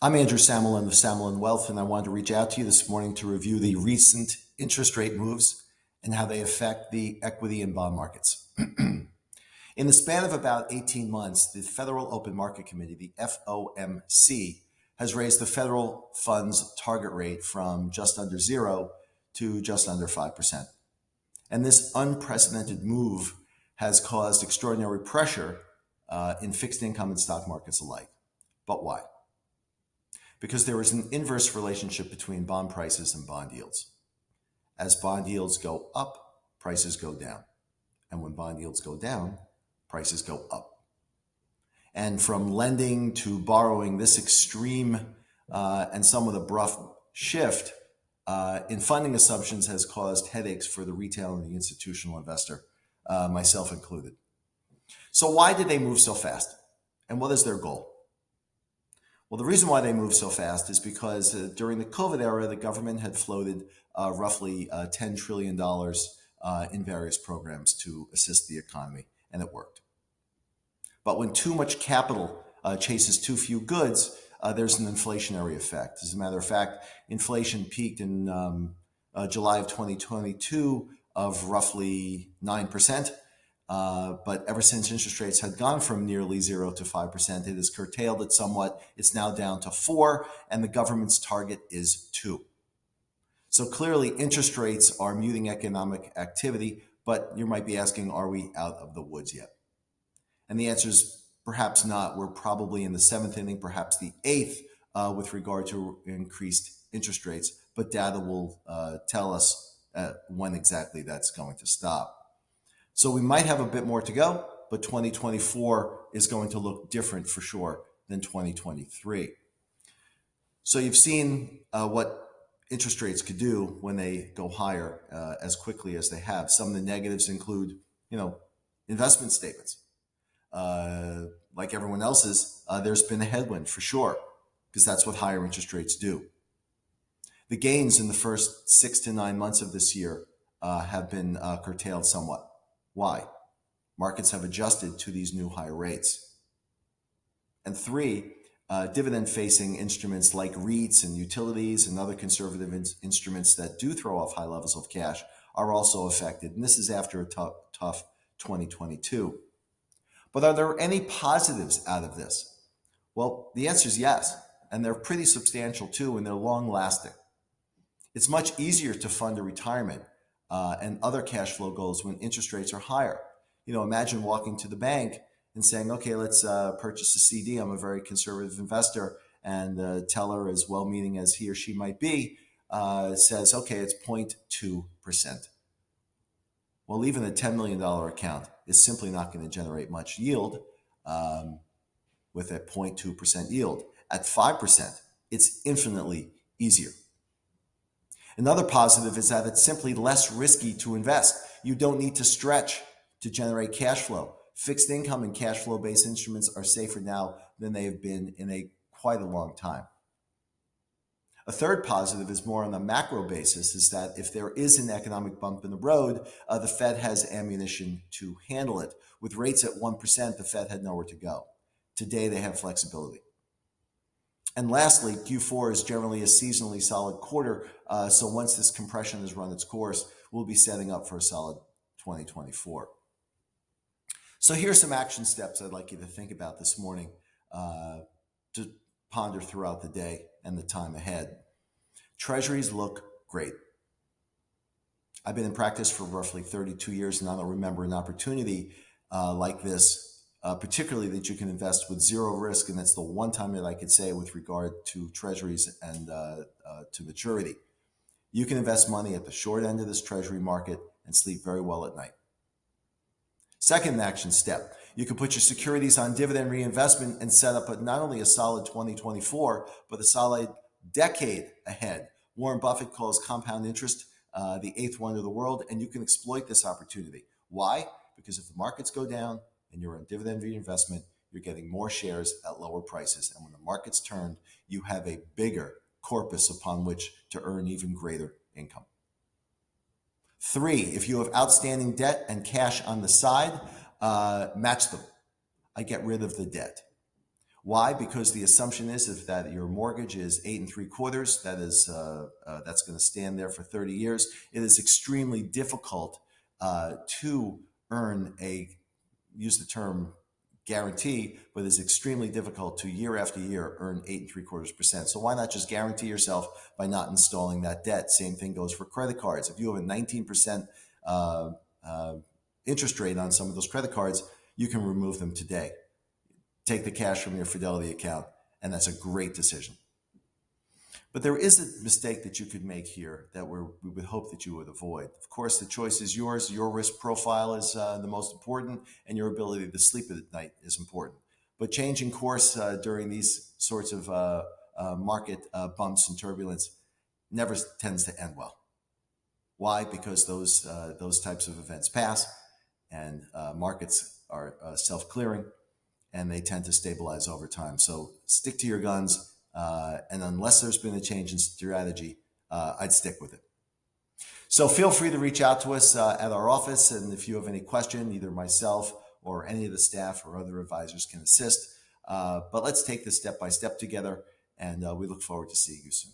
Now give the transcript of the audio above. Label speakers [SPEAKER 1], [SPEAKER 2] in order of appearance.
[SPEAKER 1] I'm Andrew Samalin of Samalin Wealth, and I wanted to reach out to you this morning to review the recent interest rate moves and how they affect the equity and bond markets. In the span of about 18 months, the Federal Open Market Committee, the FOMC, has raised the federal funds target rate from just under 0 to just under 5%. And this unprecedented move has caused extraordinary pressure in fixed income and stock markets alike. But why? Because there is an inverse relationship between bond prices and bond yields. As bond yields go up, prices go down. And when bond yields go down, prices go up. And from lending to borrowing, this extreme and somewhat abrupt shift in funding assumptions has caused headaches for the retail and the institutional investor, myself included. So why did they move so fast? And what is their goal? Well, the reason why they moved so fast is because during the COVID era, the government had floated roughly $10 trillion in various programs to assist the economy, and it worked. But when too much capital chases too few goods, there's an inflationary effect. As a matter of fact, inflation peaked in July of 2022 of roughly 9%. But ever since interest rates had gone from nearly 0 to 5%, it has curtailed it somewhat. It's now down to 4, and the government's target is 2. So clearly, interest rates are muting economic activity, but you might be asking, are we out of the woods yet? And the answer is perhaps not. We're probably in the 7th inning, perhaps the 8th, with regard to increased interest rates, but data will tell us when exactly that's going to stop. So we might have a bit more to go, but 2024 is going to look different for sure than 2023. So you've seen what interest rates could do when they go higher as quickly as they have. Some of the negatives include, investment statements. Like everyone else's, there's been a headwind for sure, because that's what higher interest rates do. The gains in the first 6 to 9 months of this year have been curtailed somewhat. Why? Markets have adjusted to these new higher rates. And 3, dividend-facing instruments like REITs and utilities and other conservative instruments that do throw off high levels of cash are also affected. And this is after a tough 2022. But are there any positives out of this? Well, the answer is yes. And they're pretty substantial too, and they're long-lasting. It's much easier to fund a retirement and other cash flow goals when interest rates are higher. Imagine walking to the bank and saying, okay, let's purchase a CD. I'm a very conservative investor. And the teller, as well-meaning as he or she might be, says, okay, it's 0.2%. Well, even a $10 million account is simply not going to generate much yield with a 0.2% yield. At 5%, it's infinitely easier. Another positive is that it's simply less risky to invest. You don't need to stretch to generate cash flow. Fixed income and cash flow-based instruments are safer now than they have been in quite a long time. A third positive is more on the macro basis, is that if there is an economic bump in the road, the Fed has ammunition to handle it. With rates at 1%, the Fed had nowhere to go. Today, they have flexibility. And lastly, Q4 is generally a seasonally solid quarter. So once this compression has run its course, we'll be setting up for a solid 2024. So here's some action steps I'd like you to think about this morning to ponder throughout the day and the time ahead. Treasuries look great. I've been in practice for roughly 32 years, and I don't remember an opportunity like this, particularly that you can invest with zero risk. And that's the one time that I could say with regard to treasuries and to maturity. You can invest money at the short end of this treasury market and sleep very well at night. Second action step, you can put your securities on dividend reinvestment and set up not only a solid 2024, but a solid decade ahead. Warren Buffett calls compound interest the 8th wonder of the world, and you can exploit this opportunity. Why? Because if the markets go down and you're on dividend reinvestment, you're getting more shares at lower prices. And when the market's turned, you have a bigger corpus upon which to earn even greater income. 3, if you have outstanding debt and cash on the side, match them. I get rid of the debt. Why? Because the assumption is that your mortgage is 8 3/4. That's going to stand there for 30 years. It is extremely difficult to earn use the term guarantee, but it's extremely difficult to year after year earn 8 3/4%. So why not just guarantee yourself by not installing that debt? Same thing goes for credit cards. If you have a 19% interest rate on some of those credit cards, you can remove them today. Take the cash from your Fidelity account, and that's a great decision. But there is a mistake that you could make here that we would hope that you would avoid. Of course, the choice is yours. Your risk profile is the most important, and your ability to sleep at night is important. But changing course during these sorts of market bumps and turbulence never tends to end well. Why? Because those types of events pass, and markets are self-clearing, and they tend to stabilize over time. So stick to your guns, and unless there's been a change in strategy, I'd stick with it. So feel free to reach out to us at our office, and if you have any question, either myself or any of the staff or other advisors can assist. But let's take this step by step together, and we look forward to seeing you soon.